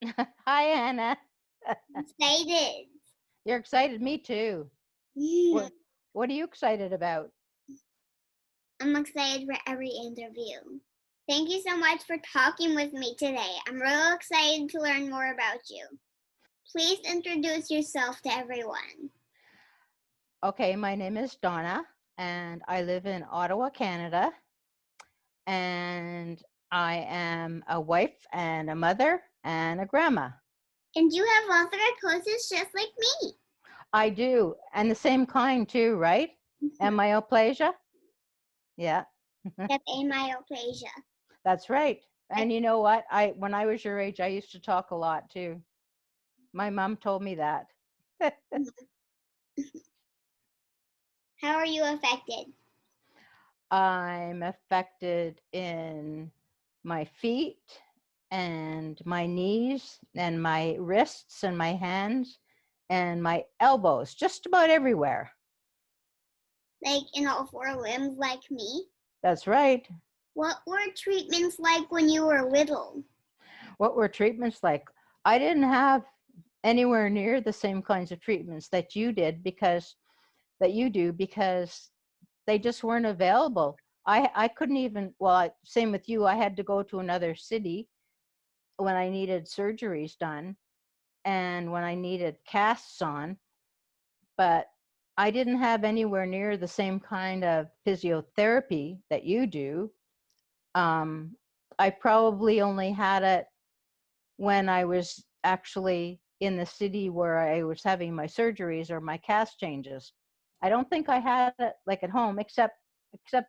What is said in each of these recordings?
Hi, Anna. Excited. You're excited. Me too. What What are you excited about? I'm excited for every interview. Thank you so much for talking with me today. I'm real excited to learn more about you. Please introduce yourself to everyone. Okay, my name is Donna, and I live in Ottawa, Canada. And I am a wife and a mother and a grandma. And you have arthritis just like me. I do, and the same kind too, right? Amyoplasia. Yeah, That's amyoplasia. that's right. And you know what? I when I was your age, I used to talk a lot too. My mom told me that. How are you affected? I'm affected in my feet and my knees and my wrists and my hands and my elbows, just about everywhere. Like in all four limbs, like me? That's right. What were treatments like when you were little? What were treatments like? I didn't have anywhere near the same kinds of treatments that you did that you do because they just weren't available. I couldn't even, same with you. I had to go to another city when I needed surgeries done and when I needed casts on, but I didn't have anywhere near the same kind of physiotherapy that you do. Um, I probably only had it when I was actually in the city where I was having my surgeries or my cast changes. I don't think I had it like at home, except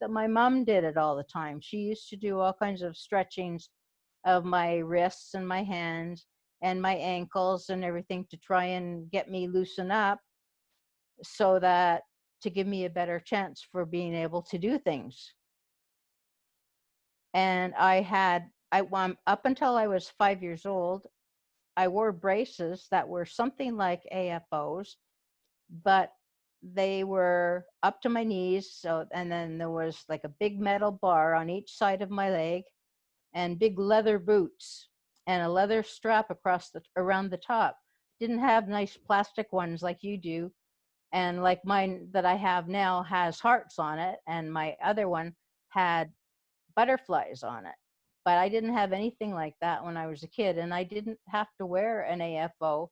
that my mom did it all the time. She used to do all kinds of stretchings of my wrists and my hands and my ankles and everything to try and get me loosen up so that to give me a better chance for being able to do things. And up until I was 5 years old, I wore braces that were something like AFOs, but they were up to my knees. So, and then there was like a big metal bar on each side of my leg and big leather boots and a leather strap around the top. Didn't have nice plastic ones like you do. And like mine that I have now has hearts on it, and my other one had butterflies on it. But I didn't have anything like that when I was a kid, and I didn't have to wear an AFO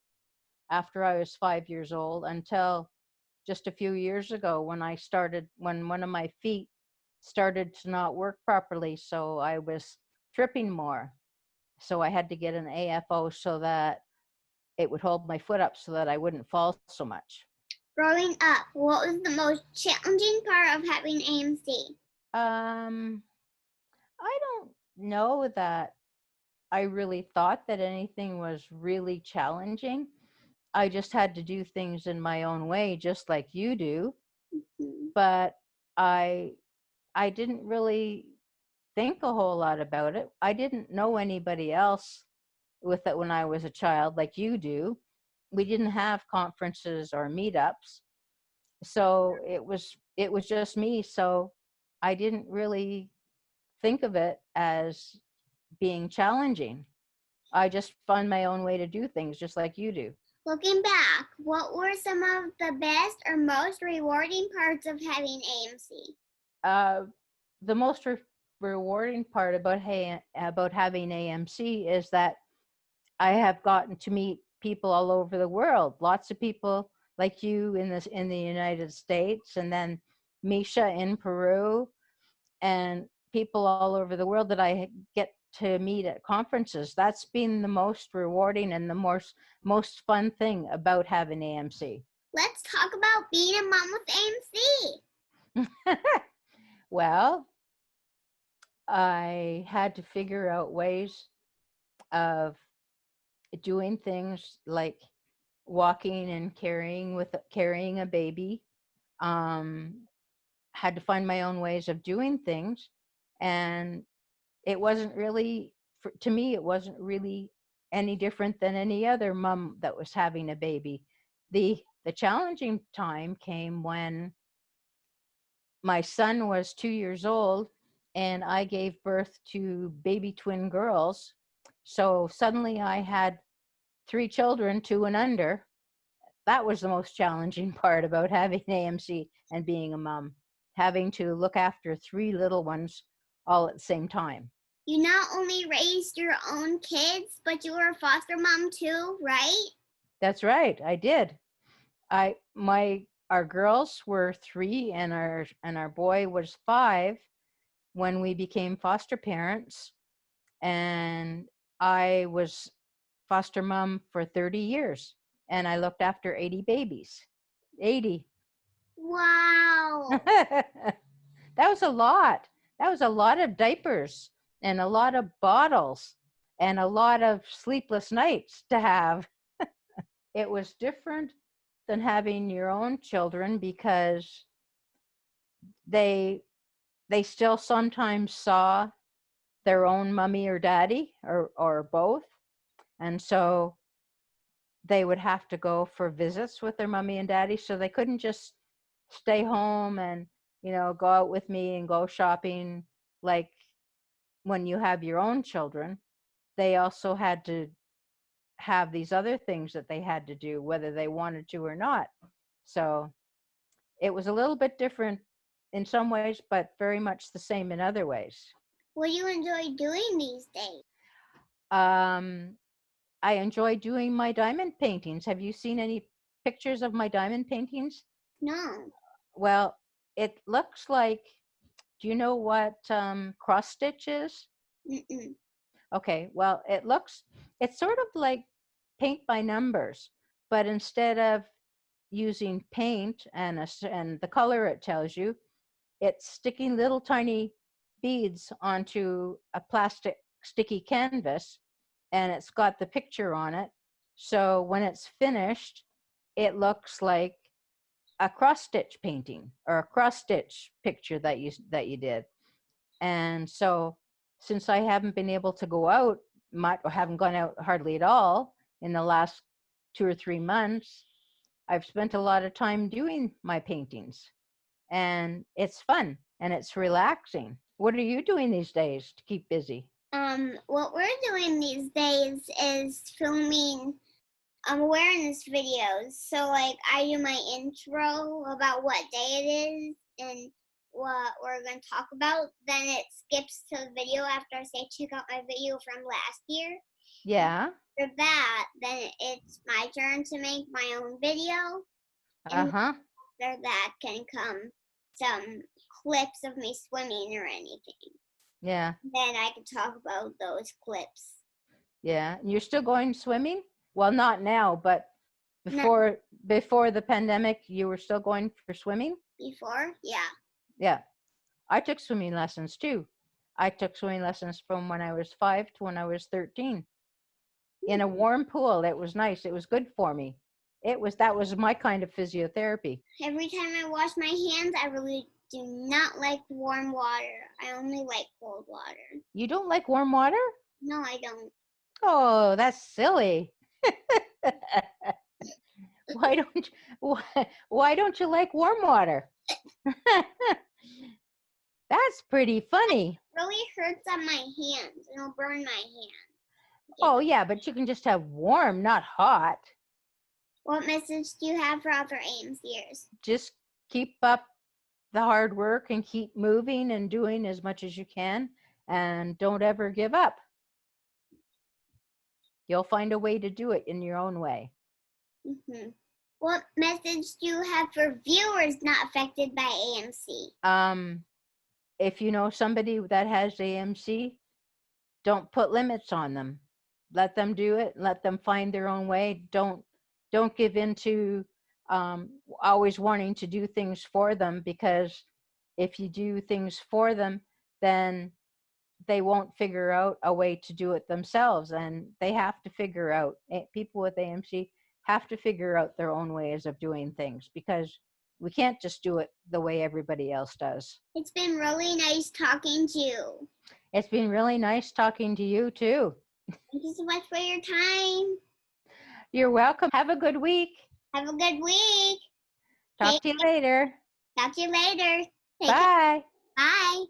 after I was 5 years old until just a few years ago when one of my feet started to not work properly. So I was tripping more. So I had to get an AFO so that it would hold my foot up so that I wouldn't fall so much. Growing up, what was the most challenging part of having AMC? Um, I don't know that I really thought that anything was really challenging. I just had to do things in my own way, just like you do. Mhm. But I I didn't really think a whole lot about it. I didn't know anybody else with it when I was a child, like you do. We didn't have conferences or meetups, so it was just me. So I didn't really think of it as being challenging. I just find my own way to do things, just like you do. Looking back, what were some of the best or most rewarding parts of having AMC? Uh, the most rewarding part about having AMC is that I have gotten to meet people all over the world. Lots of people like you in the United States, and then Misha in Peru, and people all over the world that I get to meet at conferences. That's been the most rewarding and the most fun thing about having AMC. Let's talk about being a mom with AMC. Well, I had to figure out ways of doing things like walking and carrying a baby. Um, had to find my own ways of doing things, and it wasn't really to me. It wasn't really any different than any other mom that was having a baby. The challenging time came when my son was 2 years old and I gave birth to baby twin girls. So suddenly I had 3 children, 2 and under. That was the most challenging part about having AMC and being a mom, having to look after 3 little ones all at the same time. You not only raised your own kids, but you were a foster mom too, right? That's right, I did. Our girls were 3 and our boy was 5 when we became foster parents, and I was foster mom for 30 years, and I looked after 80 babies. 80. Wow. That was a lot. That was a lot of diapers and a lot of bottles and a lot of sleepless nights to have. It was different than having your own children because they still sometimes saw their own mommy or daddy or both. And so they would have to go for visits with their mommy and daddy. So they couldn't just stay home and, go out with me and go shopping like when you have your own children. They also had to have these other things that they had to do, whether they wanted to or not. So it was a little bit different in some ways, but very much the same in other ways. What do you enjoy doing these days? I enjoy doing my diamond paintings. Have you seen any pictures of my diamond paintings? No. Well, it looks like, do you know what cross stitch is? Mm-mm. Okay, well, it's sort of like paint by numbers, but instead of using paint and the color it tells you, it's sticking little tiny beads onto a plastic sticky canvas, and it's got the picture on it. So when it's finished, it looks like a cross stitch painting or a cross stitch picture that you did. And so since I haven't been able to go out much, or haven't gone out hardly at all in the last 2 or 3 months, I've spent a lot of time doing my paintings, and it's fun and it's relaxing. What are you doing these days to keep busy? What we're doing these days is filming awareness videos. So like I do my intro about what day it is and what we're going to talk about. Then it skips to the video after I say check out my video from last year. Yeah. After that, then it's my turn to make my own video. And after that can come some clips of me swimming or anything. Yeah. Then I can talk about those clips. Yeah. And you're still going swimming? Well, not now, but before the pandemic, you were still going for swimming? Before? Yeah. Yeah. I took swimming lessons too. I took swimming lessons from when I was 5 to when I was 13. In a warm pool. It was nice. It was good for me. That was my kind of physiotherapy. Every time I wash my hands, I really do not like warm water. I only like cold water. You don't like warm water? No, I don't. Oh, that's silly. Why don't you like warm water? That's pretty funny. It really hurts on my hands. It'll burn my hands. Oh, yeah, but you can just have warm, not hot. What message do you have for other AMCers? Just keep up the hard work and keep moving and doing as much as you can, and don't ever give up. You'll find a way to do it in your own way. Mm-hmm. What message do you have for viewers not affected by AMC? If you know somebody that has AMC, don't put limits on them. Let them do it. Let them find their own way. Don't give in to always wanting to do things for them, because if you do things for them, then they won't figure out a way to do it themselves, and they have to figure out, people with AMC have to figure out their own ways of doing things, because we can't just do it the way everybody else does. It's been really nice talking to you. It's been really nice talking to you too. Thank you so much for your time. You're welcome. Have a good week. Have a good week. Talk to you later. Talk to you later. Bye. Bye.